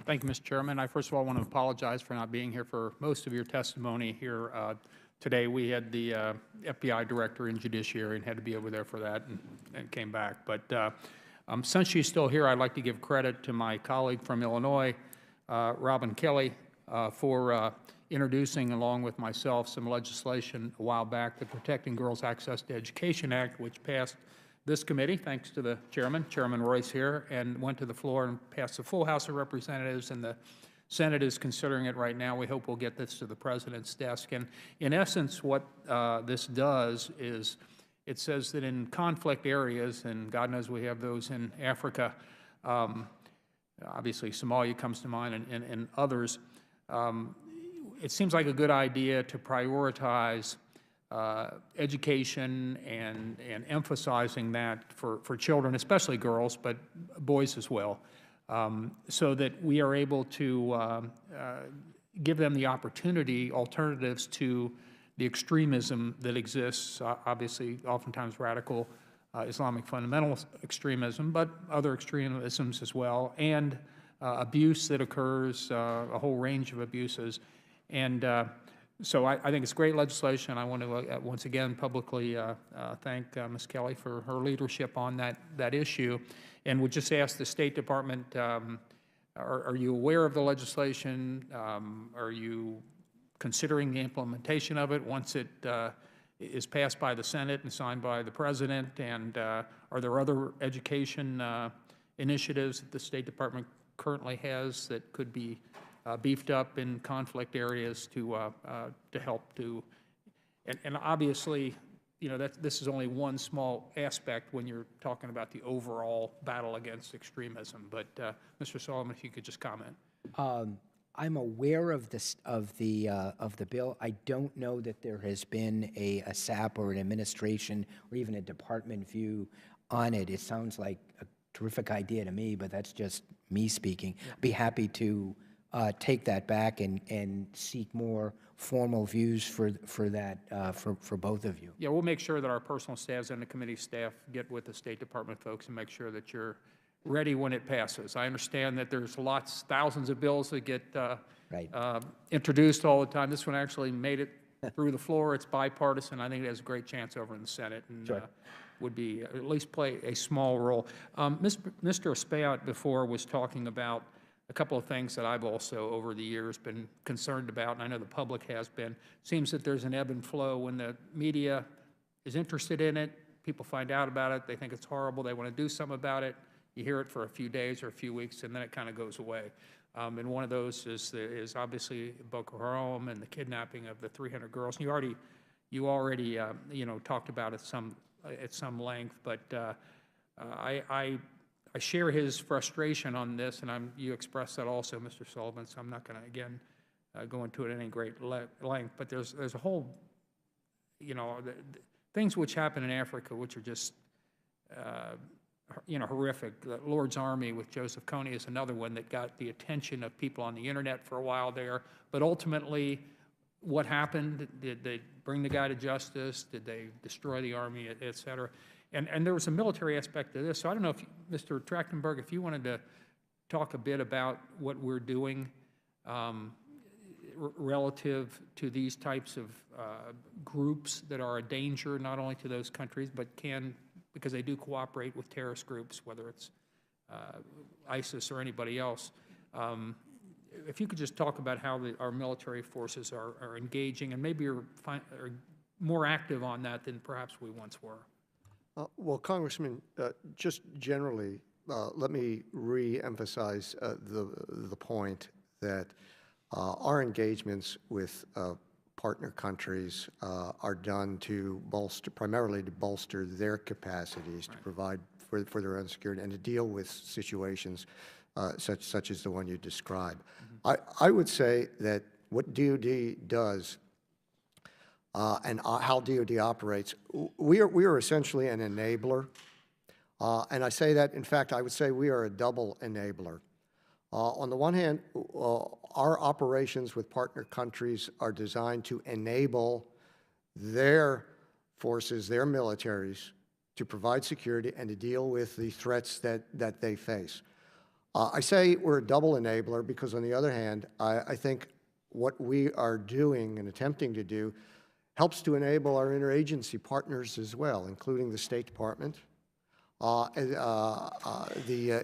Thank you, Mr. Chairman. I first of all want to apologize for not being here for most of your testimony here today. We had the FBI director in Judiciary and had to be over there for that and came back. But since she's still here, I'd like to give credit to my colleague from Illinois, Robin Kelly, for introducing, along with myself, some legislation a while back, the Protecting Girls' Access to Education Act, which passed this committee, thanks to the chairman, Chairman Royce here, and went to the floor and passed the full House of Representatives, and the Senate is considering it right now. We hope we'll get this to the President's desk. And in essence, what this does is it says that in conflict areas, and God knows we have those in Africa, obviously Somalia comes to mind, and others, it seems like a good idea to prioritize education and emphasizing that for children, especially girls, but boys as well, so that we are able to give them the opportunity, alternatives to the extremism that exists, obviously oftentimes radical Islamic fundamental extremism, but other extremisms as well, and abuse that occurs, a whole range of abuses. And so I think it's great legislation. I want to once again publicly thank Ms. Kelly for her leadership on that issue, and would just ask the State Department, are you aware of the legislation? Are you considering the implementation of it once it is passed by the Senate and signed by the President? And are there other education initiatives that the State Department currently has that could be beefed up in conflict areas to help to, and obviously, you know, this is only one small aspect when you're talking about the overall battle against extremism. But Mr. Sullivan, if you could just comment. I'm aware of this of the bill. I don't know that there has been a SAP or an administration or even a department view on it. It sounds like a terrific idea to me, but that's just me speaking. Yeah. I'd be happy to take that back and seek more formal views for that for both of you. Yeah, we'll make sure that our personal staffs and the committee staff get with the State Department folks and make sure that you're ready when it passes. I understand that there's thousands of bills that get introduced all the time. This one actually made it through the floor. It's bipartisan. I think it has a great chance over in the Senate and sure. Would be at least play a small role. Mr. Chabot before was talking about a couple of things that I've also over the years been concerned about, and I know the public has been. Seems that there's an ebb and flow when the media is interested in it. People find out about it. They think it's horrible. They want to do something about it. You hear it for a few days or a few weeks, and then it kind of goes away. And one of those is obviously Boko Haram and the kidnapping of the 300 girls. And you already you know, talked about it at some length, but I share his frustration on this, and you expressed that also, Mr. Sullivan. So I'm not going to again go into it at any great length. But there's a whole, you know, things which happen in Africa which are just you know, horrific. The Lord's Army with Joseph Kony is another one that got the attention of people on the internet for a while there. But ultimately, what happened? Did they bring the guy to justice? Did they destroy the army, et cetera? And there was a military aspect to this. So I don't know if, Mr. Trachtenberg, if you wanted to talk a bit about what we're doing relative to these types of groups that are a danger not only to those countries, but because they do cooperate with terrorist groups, whether it's ISIS or anybody else. If you could just talk about how our military forces are engaging, and maybe are more active on that than perhaps we once were. Well, Congressman, just generally, let me re-emphasize the point that our engagements with partner countries are done to primarily to bolster their capacities to provide for their own security and to deal with situations such as the one you described. I would say that what DoD does and how DoD operates, we are essentially an enabler. And I say that, in fact, I would say we are a double enabler. On the one hand, our operations with partner countries are designed to enable their forces, their militaries, to provide security and to deal with the threats that they face. I say we're a double enabler because, on the other hand, I think what we are doing and attempting to do helps to enable our interagency partners as well, including the State Department. The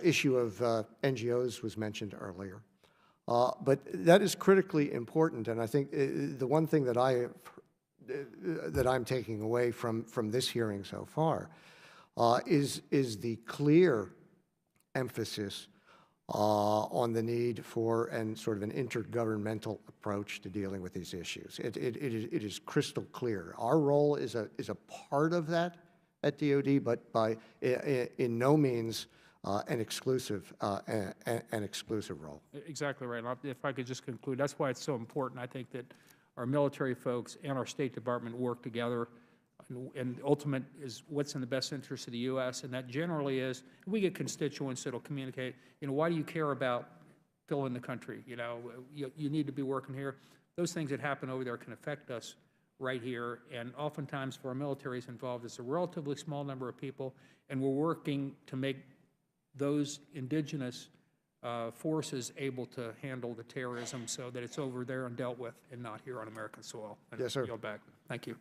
issue of NGOs was mentioned earlier. But that is critically important, and I think the one thing that I'm taking away from this hearing so far is the clear emphasis on the need for sort of an intergovernmental approach to dealing with these issues. It is crystal clear. Our role is a part of that at DoD, but in no means an exclusive role. Exactly right. If I could just conclude, that's why it's so important. I think that our military folks and our State Department work together, and ultimate is what's in the best interest of the U.S., and that generally is, we get constituents that'll communicate, why do you care about fill in the country? You need to be working here. Those things that happen over there can affect us right here, and oftentimes for our militaries involved, it's a relatively small number of people, and we're working to make those indigenous forces able to handle the terrorism so that it's over there and dealt with and not here on American soil. And yes, sir. Yield back. Thank you.